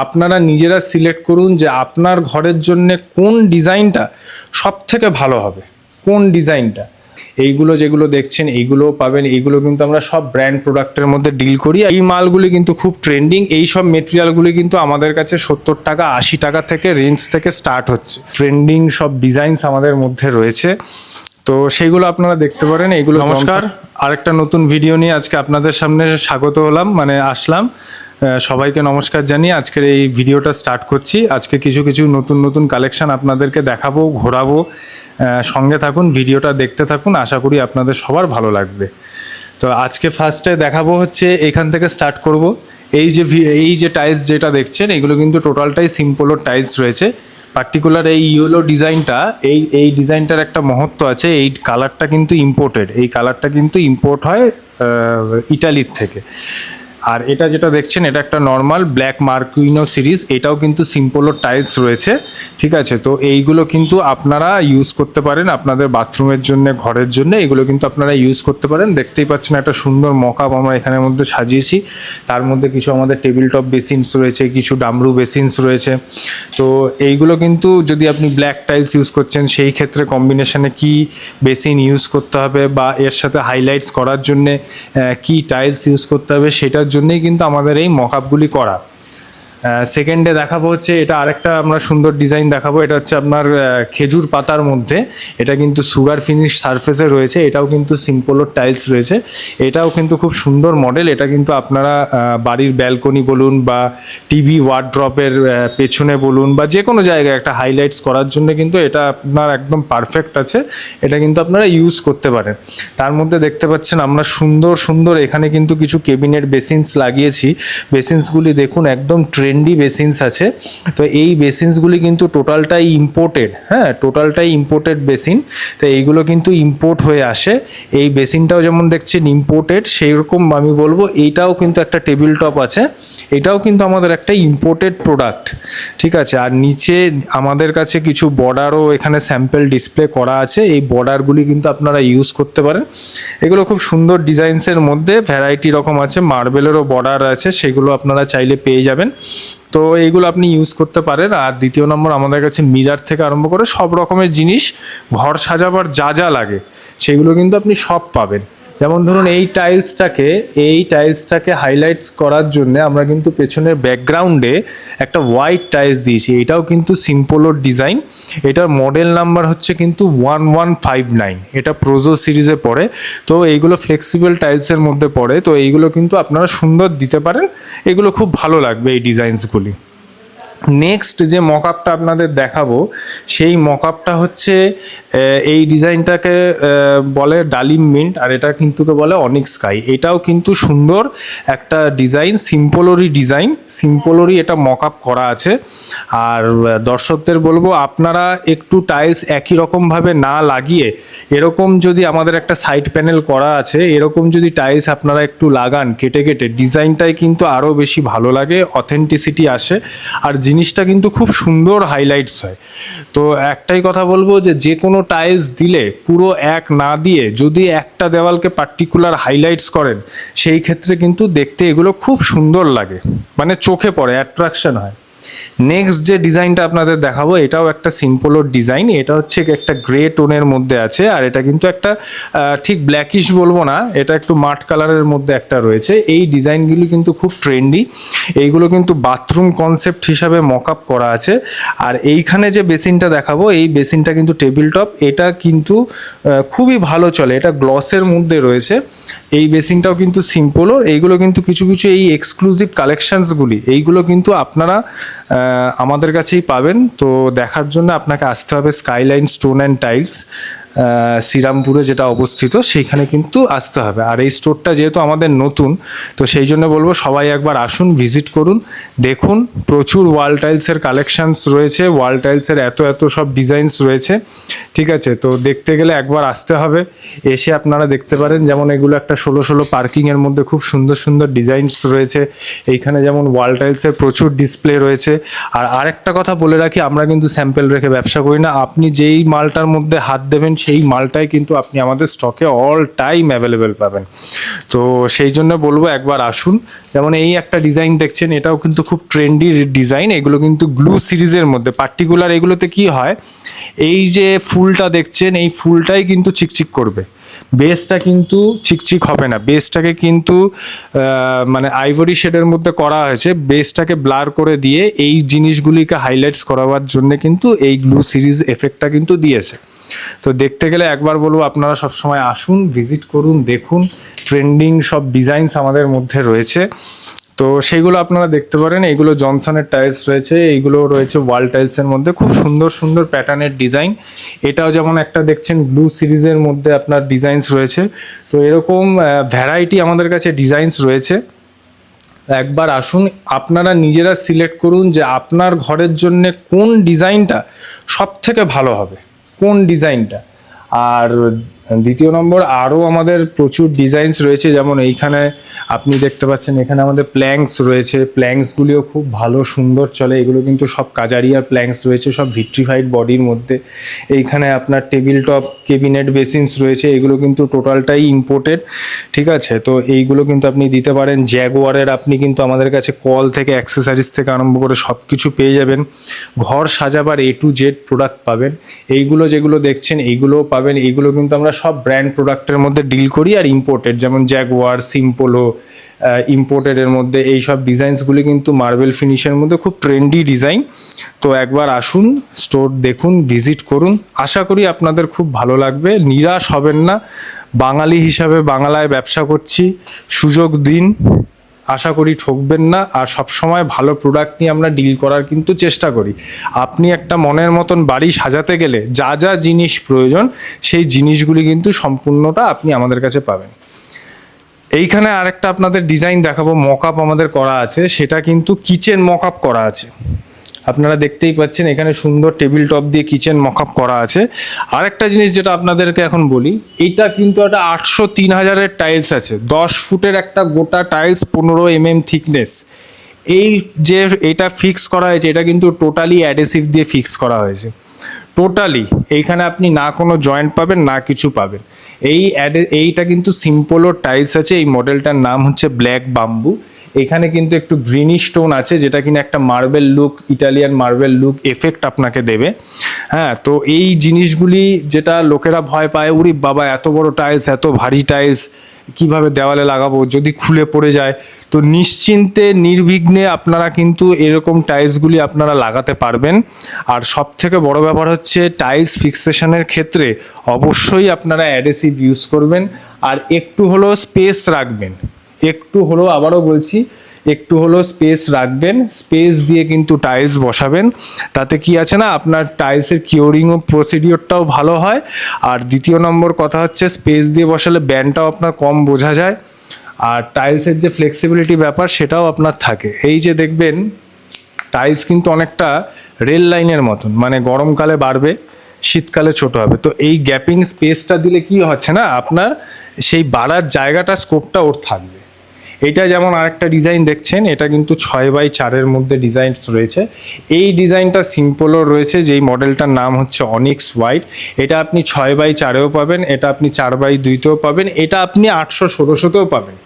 আপনারা নিজেরা সিলেক্ট করুন যে আপনার ঘরের জন্য কোন ডিজাইনটা সব থেকে ভালো হবে, কোন ডিজাইনটা। এইগুলো যেগুলো দেখছেন এইগুলোও পাবেন, এইগুলো কিন্তু আমরা সব ব্র্যান্ড প্রোডাক্টের মধ্যে ডিল করি। এই মালগুলি কিন্তু খুব ট্রেন্ডিং। এই সব মেটেরিয়ালগুলি কিন্তু আমাদের কাছে 70 টাকা 80 টাকা থেকে রেঞ্জ থেকে স্টার্ট হচ্ছে। ট্রেন্ডিং সব ডিজাইনস আমাদের মধ্যে রয়েছে, তো সেইগুলো আপনারা দেখতে পারেন। এইগুলো নমস্কার, আরেকটা নতুন ভিডিও নিয়ে আজকে আপনাদের সামনে স্বাগত হলাম, আসলাম। সবাইকে নমস্কার জানিয়ে আজকের এই ভিডিওটা স্টার্ট করছি। আজকে কিছু কিছু নতুন নতুন কালেকশন আপনাদেরকে দেখাবো, ঘোরাবো। সঙ্গে থাকুন, ভিডিওটা দেখতে থাকুন, আশা করি আপনাদের সবার ভালো লাগবে। তো আজকে ফার্স্টে দেখাবো হচ্ছে, এখান থেকে স্টার্ট করব। এই যে টাইলস যেটা দেখছেন, এগুলো কিন্তু টোটালটাই সিম্পলর টাইলস রয়েছে। পার্টিকুলার এই ইয়েলো ডিজাইনটা, এই ডিজাইনটার একটা মহত্ব আছে। এই কালারটা কিন্তু ইম্পোর্টেড, এই কালারটা কিন্তু ইম্পোর্ট হয় ইটালির থেকে। আর এটা যেটা দেখছেন, এটা একটা নর্মাল ব্ল্যাক মার্কুইনো সিরিজ, এটাও কিন্তু সিম্পলর টাইলস রয়েছে। ঠিক আছে, তো এইগুলো কিন্তু আপনারা ইউজ করতে পারেন আপনাদের বাথরুমের জন্য, ঘরের জন্য। এগুলো কিন্তু আপনারা ইউজ করতে পারেন। দেখতেই পাচ্ছেন একটা সুন্দর মকআপ আমরা এখানের মধ্যে সাজিয়েছি। তার মধ্যে কিছু আমাদের টেবিল টপ বেসিনস রয়েছে, কিছু ডামরু বেসিনস রয়েছে। তো এইগুলো কিন্তু যদি আপনি ব্ল্যাক টাইলস ইউজ করছেন, সেই ক্ষেত্রে কম্বিনেশনে কি বেসিন ইউজ করতে হবে বা এর সাথে হাইলাইটস করার জন্যে কি টাইলস ইউজ করতে হবে, সেটার জন্যই কিন্তু আমাদের এই মকআপগুলি করা। সেকেন্ডে দেখাবো হচ্ছে, এটা আরেকটা আমরা সুন্দর ডিজাইন দেখাবো। এটা হচ্ছে আপনার খেজুর পাতার মধ্যে, এটা কিন্তু সুগার ফিনিশ সারফেসে রয়েছে। এটাও কিন্তু সিম্পলর টাইলস রয়েছে। এটাও কিন্তু খুব সুন্দর মডেল। এটা কিন্তু আপনারা বাড়ির ব্যালকনি বলুন বা টিভি ওয়ার্ড্রপের পেছনে বলুন বা যে কোনো জায়গায় একটা হাইলাইটস করার জন্য কিন্তু এটা আপনার একদম পারফেক্ট আছে। এটা কিন্তু আপনারা ইউজ করতে পারেন। তার মধ্যে দেখতে পাচ্ছেন আমরা সুন্দর সুন্দর এখানে কিন্তু কিছু কেবিনেট বেসিনস লাগিয়েছি। বেসিনসগুলি দেখুন, একদম ট্রেন্ডি বেসিনস আছে। তো এই বেসিনসগুলি কিন্তু টোটালটাই ইম্পোর্টেড, টোটালটাই ইম্পোর্টেড বেসিন। তো এইগুলো কিন্তু ইম্পোর্ট হয়ে আসে। এই বেসিনটাও যেমন দেখছেন ইম্পোর্টেড, সেই রকম আমি বলবো এইটাও কিন্তু একটা টেবিল টপ আছে। এটাও কিন্তু আমাদের একটা ইম্পোর্টেড প্রোডাক্ট। ঠিক আছে, আর নিচে আমাদের কাছে কিছু বর্ডারও এখানে স্যাম্পল ডিসপ্লে করা আছে। এই বর্ডারগুলি কিন্তু আপনারা ইউজ করতে পারেন। এগুলো খুব সুন্দর ডিজাইনসের মধ্যে ভ্যারাইটি রকম আছে, মার্বেলেরও বর্ডার আছে, সেগুলো আপনারা চাইলে পেয়ে যাবেন। তো এইগুলো আপনি ইউজ করতে পারেন। আর দ্বিতীয় নম্বর, আমাদের কাছে মিরার থেকে আরম্ভ করে সব রকমের জিনিস, ঘর সাজাবার যা যা লাগে সেগুলো কিন্তু আপনি সব পাবেন। যেমন ধরুন এই টাইলসটাকে হাইলাইটস করার জন্য আমরা কিন্তু পেছনের ব্যাকগ্রাউন্ডে একটা হোয়াইট টাইলস দিয়েছি। এটাও কিন্তু সিম্পলর ডিজাইন। এটার মডেল নাম্বার হচ্ছে কিন্তু 1159। এটা প্রোজো সিরিজে পড়ে। তো এইগুলো ফ্লেক্সিবল টাইলসের মধ্যে পড়ে। তো এইগুলো কিন্তু আপনারা সুন্দর দিতে পারেন। এগুলো খুব ভালো লাগবে এই ডিজাইনসগুলি। নেক্সট যে মকআপটা আপনাদের দেখাবো, সেই মকআপটা হচ্ছে এই ডিজাইনটাকে বলে ডালিম মিন্ট, আর এটা কিন্তু বলে অনিক স্কাই। এটাও কিন্তু সুন্দর একটা ডিজাইন, সিম্পলরই এটা মকআপ করা আছে। আর দর্শকদের বলবো, আপনারা একটু টাইলস একই রকমভাবে না লাগিয়ে, এরকম যদি আমাদের একটা সাইড প্যানেল করা আছে, এরকম যদি টাইলস আপনারা একটু লাগান কেটে কেটে, ডিজাইনটাই কিন্তু আরও বেশি ভালো লাগে, অথেন্টিসিটি আসে, আর জিনিসটা কিন্তু খুব সুন্দর হাইলাইটস হয়। তো একটাই কথা বলবো, যে কোনো টাইলস দিলে পুরো এক না দিয়ে যদি একটা দেওয়ালকে পার্টিকুলার হাইলাইটস করেন, সেই ক্ষেত্রে কিন্তু দেখতে এগুলো খুব সুন্দর লাগে, চোখে পড়ে, অ্যাট্রাকশন হয়। নেক্সট যে ডিজাইনটা আপনাদের দেখাবো, এটাও একটা সিম্পলর ডিজাইন। এটা হচ্ছে একটা গ্রে টোনের মধ্যে আছে, আর এটা কিন্তু একটা ঠিক ব্ল্যাকিশ বলবো না, এটা একটু মাঠ কালারের মধ্যে একটা রয়েছে। এই ডিজাইনগুলি কিন্তু খুব ট্রেন্ডি। এইগুলো কিন্তু বাথরুম কনসেপ্ট হিসাবে মকআপ করা আছে। আর এইখানে যে বেসিনটা দেখাবো, এই বেসিনটা কিন্তু টেবিল টপ। এটা কিন্তু খুবই ভালো চলে, এটা গ্লসের মধ্যে রয়েছে। এই বেসিনটাও কিন্তু সিম্পলও। এইগুলো কিন্তু কিছু কিছু এই এক্সক্লুসিভ কালেকশনসগুলি, এইগুলো কিন্তু আপনারা আমাদের কাছেই পাবেন। তো দেখার জন্য আপনাকে আসতে হবে স্কাইলাইন স্টোন অ্যান্ড টাইলস, শ্রীরামপুরে যেটা অবস্থিত, সেইখানে কিন্তু আসতে হবে। আর এই স্টোরটা যেহেতু আমাদের নতুন, তো সেই জন্য বলবো সবাই একবার আসুন, ভিজিট করুন, দেখুন। প্রচুর ওয়াল টাইলসের কালেকশানস রয়েছে, ওয়াল টাইলসের এত সব ডিজাইনস রয়েছে। ঠিক আছে, তো দেখতে গেলে একবার আসতে হবে। এসে আপনারা দেখতে পারেন, যেমন এগুলো একটা 16 পার্কিংয়ের মধ্যে খুব সুন্দর সুন্দর ডিজাইনস রয়েছে। এইখানে যেমন ওয়াল টাইলসের প্রচুর ডিসপ্লে রয়েছে। আর আরেকটা কথা বলে রাখি, আমরা কিন্তু স্যাম্পল রেখে ব্যবসা করি না। আপনি যেই মালটার মধ্যে হাত দেবেন সেই মালটাই কিন্তু আপনি আমাদের স্টকে অল টাইম অ্যাভেলেবেল পাবেন। তো সেই জন্য বলবো একবার আসুন। যেমন এই একটা ডিজাইন দেখছেন, এটাও কিন্তু খুব ট্রেন্ডি ডিজাইন। এগুলো কিন্তু গ্লু সিরিজের মধ্যে, পার্টিকুলার এগুলোতে কি হয়, এই যে ফুলটা দেখছেন এই ফুলটাই কিন্তু চিকচিক করবে, বেসটা কিন্তু চিকচিক হবে না। বেসটাকে কিন্তু মানে আইভরি শেডের মধ্যে করা হয়েছে, বেসটাকে ব্লার করে দিয়ে এই জিনিসগুলিকে হাইলাইটস করাবার জন্য কিন্তু এই গ্লু সিরিজ এফেক্টটা কিন্তু দিয়েছে। তো দেখতে গেলে একবার বলবো আপনারা সবসময় আসুন, ভিজিট করুন, দেখুন ট্রেন্ডিং সব ডিজাইনস আমাদের মধ্যে রয়েছে। তো সেইগুলো আপনারা দেখতে পারেন। এইগুলো জনসনের টাইলস রয়েছে, এইগুলো রয়েছে ওয়াল টাইলসের মধ্যে, খুব সুন্দর সুন্দর প্যাটার্নের ডিজাইন। এটাও যেমন একটা দেখছেন ব্লু সিরিজের মধ্যে আপনার ডিজাইনস রয়েছে। তো এরকম ভ্যারাইটি আমাদের কাছে ডিজাইনস রয়েছে। একবার আসুন, আপনারা নিজেরা সিলেক্ট করুন যে আপনার ঘরের জন্য কোন ডিজাইনটা সব থেকে ভালো হবে, কোন ডিজাইনটা। আর দ্বিতীয় নম্বর, আরও আমাদের প্রচুর ডিজাইনস রয়েছে। যেমন এইখানে আপনি দেখতে পাচ্ছেন, এখানে আমাদের প্ল্যাঙ্কস রয়েছে, প্ল্যাঙ্কসগুলিও খুব ভালো সুন্দর চলে। এগুলো কিন্তু সব কাজারিয়ার প্ল্যাঙ্কস রয়েছে, সব ভিট্রিফাইড বডির মধ্যে। এইখানে আপনার টেবিল টপ কেবিনেট বেসিনস রয়েছে, এগুলো কিন্তু টোটালটাই ইম্পোর্টেড, ঠিক আছে। তো এইগুলো কিন্তু আপনি দিতে পারেন। জ্যাগুয়ারের আপনি কিন্তু আমাদের কাছে কল থেকে অ্যাক্সেসরিজ থেকে আরম্ভ করে সব কিছু পেয়ে যাবেন। ঘর সাজাবার A to Z প্রোডাক্ট পাবেন। এইগুলো যেগুলো দেখছেন এইগুলোও পাবেন। এইগুলো কিন্তু আমরা সব ব্র্যান্ড প্রোডাক্টের মধ্যে ডিল করি, আর ইম্পোর্টেড যেমন জ্যাগুয়ার, সিম্পোলো, ইম্পোর্টেডের মধ্যে এই সব ডিজাইনসগুলি কিন্তু মার্বেল ফিনিশের মধ্যে খুব ট্রেন্ডি ডিজাইন। তো একবার আসুন, স্টোর দেখুন, ভিজিট করুন, আশা করি আপনাদের খুব ভালো লাগবে, নিরাশ হবেন না। বাঙালি হিসাবে বাংলায় ব্যবসা করছি, সুযোগ দিন, আশা করি ঠকবেন না। আর সবসময় ভালো প্রোডাক্ট নিয়ে আমরা ডিল করার কিন্তু চেষ্টা করি। আপনি একটা মনের মতন বাড়ি সাজাতে গেলে যা যা জিনিস প্রয়োজন সেই জিনিসগুলি কিন্তু সম্পূর্ণটা আপনি আমাদের কাছে পাবেন। এইখানে আরেকটা আপনাদের ডিজাইন দেখাবো, মকআপ আমাদের করা আছে, সেটা কিন্তু কিচেন মকআপ করা আছে। আপনারা দেখতেই পাচ্ছেন এখানে সুন্দর টেবিল টপ দিয়ে কিচেন মকআপ করা আছে। আরেকটা জিনিস যেটা আপনাদেরকে এখন বলি, এইটা কিন্তু একটা 803,000-এর টাইলস আছে, 10 ফুটের একটা গোটা টাইলস, 15 mm থিকনেস। এই যে এটা ফিক্স করা হয়েছে, এটা কিন্তু টোটালি অ্যাডহেসিভ দিয়ে ফিক্স করা হয়েছে, টোটালি। এইখানে আপনি না কোনো জয়েন্ট পাবেন না কিছু পাবেন। এইটা কিন্তু সিম্পলও টাইলস আছে। এই মডেলটার নাম হচ্ছে ব্ল্যাক বাম্বু। এখানে কিন্তু একটু গ্রিনিশ টোন আছে, যেটা কিনা একটা marble look, Italian marble look effect আপনাকে দেবে। হ্যাঁ, তো এই জিনিসগুলি যেটা লোকেরা ভয় পায়, উরি বাবা এত বড় টাইলস, এত ভারী টাইলস কিভাবে দেওয়ালে লাগাবো, যদি খুলে পড়ে যায়, তো নিশ্চিন্তে নির্বিঘ্নে আপনারা কিন্তু এরকম টাইলসগুলি আপনারা লাগাতে পারবেন। আর সব থেকে বড় ব্যাপার হচ্ছে টাইলস ফিক্সেশনের ক্ষেত্রে অবশ্যই আপনারা অ্যাডহেসিভ ইউজ করবেন, আর একটু হলেও স্পেস রাখবেন, একটু হলেও, আবারও বলছি, একটু হলেও স্পেস রাখবেন। স্পেস দিয়ে কিন্তু টাইলস বসাবেন, তাতে কি আছে না, আপনার টাইলসের কিউরিং ও প্রসিডিওরটাও ভালো হয়। আর দ্বিতীয় নম্বর কথা হচ্ছে, স্পেস দিয়ে বসালে ব্যান্ডটাও আপনার কম বোঝা যায়, আর টাইলসের যে ফ্লেক্সিবিলিটি ব্যাপার সেটাও আপনার থাকে। এই যে দেখবেন টাইলস কিন্তু অনেকটা রেল লাইনের মতন, মানে গরমকালে বাড়বে, শীতকালে ছোট হবে। তো এই গ্যাপিং স্পেসটা দিলে কি হচ্ছে না, আপনার সেই বাড়ার জায়গাটা, স্কোপটা ওর থাকবে। এটা যেমন আরেকটা ডিজাইন দেখছেন, এটা কিন্তু 6x4-এর মধ্যে ডিজাইন রয়েছে। এই ডিজাইনটা সিম্পলও রয়েছে, যেই মডেলটার নাম হচ্ছে অনিক্স হোয়াইট। এটা আপনি 6x4-এও পাবেন, এটা আপনি 4x2-তেও পাবেন, এটা আপনি 800-1600-তেও পাবেন।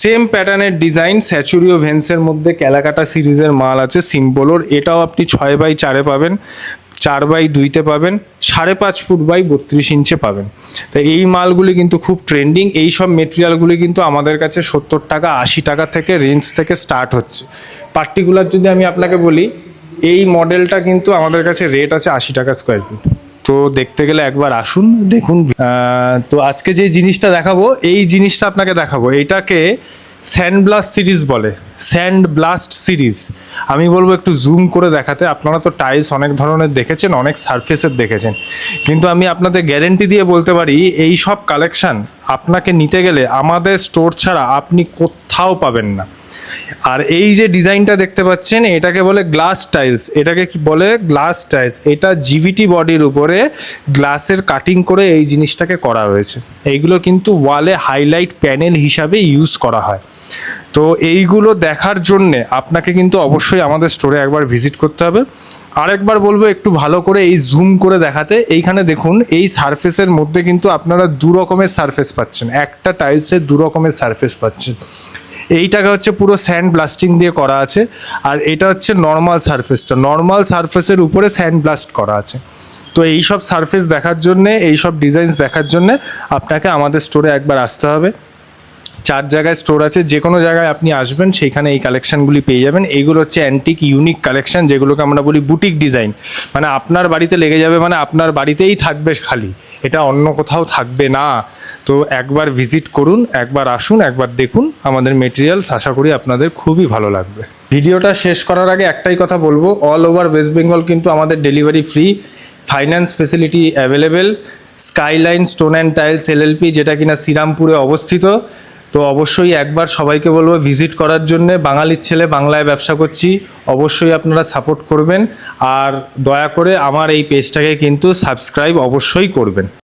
সেম প্যাটার্নের ডিজাইন স্যাচুরিও ভেন্সের মধ্যে ক্যালাকাটা সিরিজের মাল আছে সিম্পলোর, এটাও আপনি 6x4-এ পাবেন, 4x2-তে পাবেন, 5.5 ফুট বাই 32 ইঞ্চে পাবেন। তো এই মালগুলি কিন্তু খুব ট্রেন্ডিং। এই সব মেটেরিয়ালগুলি কিন্তু আমাদের কাছে 70 টাকা 80 টাকা থেকে রেঞ্জ থেকে স্টার্ট হচ্ছে। পার্টিকুলার যদি আমি আপনাকে বলি, এই মডেলটা কিন্তু আমাদের কাছে রেট আছে 80 টাকা স্কোয়ার ফিট। তো দেখতে গেলে একবার আসুন, দেখুন। তো আজকে যে জিনিসটা দেখাবো, এই জিনিসটা আপনাকে দেখাবো, এটাকে স্যান্ড ব্লাস্ট সিরিজ বলে, স্যান্ড ব্লাস্ট সিরিজ। আমি বলবো একটু জুম করে দেখাতে। আপনারা তো টাইলস অনেক ধরনের দেখেছেন, অনেক সারফেসের দেখেছেন, কিন্তু আমি আপনাদের গ্যারেন্টি দিয়ে বলতে পারি এই সব কালেকশান আপনাকে নিতে গেলে আমাদের স্টোর ছাড়া আপনি কোথাও পাবেন না। আর এই যে ডিজাইনটা দেখতে পাচ্ছেন, এটাকে বলে গ্লাস টাইলস। এটাকে কি বলে, গ্লাস টাইলস। এটা জিভিটি বডির উপরে গ্লাসের কাটিং করে এই জিনিসটাকে করা হয়েছে। এইগুলো কিন্তু ওয়ালে হাইলাইট প্যানেল হিসাবে ইউজ করা হয়। তো এইগুলো দেখার জন্যে আপনাকে কিন্তু অবশ্যই আমাদের স্টোরে একবার ভিজিট করতে হবে। আরেকবার বলবো একটু ভালো করে এই জুম করে দেখাতে। এইখানে দেখুন, এই সারফেসের মধ্যে কিন্তু আপনারা দু রকমের সারফেস পাচ্ছেন, একটা টাইলসের দু রকমের সারফেস পাচ্ছেন। এইটাকে হচ্ছে পুরো স্যান্ড ব্লাস্টিং দিয়ে করা আছে, আর এটা হচ্ছে নর্মাল সারফেসটা, নর্মাল সারফেসের উপরে স্যান্ড ব্লাস্ট করা আছে। তো এই সব সারফেস দেখার জন্যে, এই সব ডিজাইনস দেখার জন্যে আপনাকে আমাদের স্টোরে একবার আসতে হবে। 4 জায়গায় স্টোর আছে, যে কোনো জায়গায় আপনি আসবেন সেইখানে এই কালেকশানগুলি পেয়ে যাবেন। এইগুলো হচ্ছে অ্যান্টিক ইউনিক কালেকশান, যেগুলোকে আমরা বলি বুটিক ডিজাইন। মানে আপনার বাড়িতে লেগে যাবে, মানে আপনার বাড়িতেই থাকবে খালি, এটা অন্য কোথাও থাকবে না। তো একবার ভিজিট করুন, একবার আসুন, একবার দেখুন আমাদের মেটেরিয়ালস, আশা করি আপনাদের খুবই ভালো লাগবে। ভিডিওটা শেষ করার আগে একটাই কথা বলবো, অল ওভার ওয়েস্ট বেঙ্গল কিন্তু আমাদের delivery free, finance facility available. Skyline stone and tiles LLP, যেটা কিনা শ্রীরামপুরে অবস্থিত। তো অবশ্যই একবার সবাইকে বলবো ভিজিট করার জন্যে। বাঙালির ছেলে, বাংলায় ব্যবসা করছি, অবশ্যই আপনারা সাপোর্ট করবেন। আর দয়া করে আমার এই পেজটাকে কিন্তু সাবস্ক্রাইব অবশ্যই করবেন।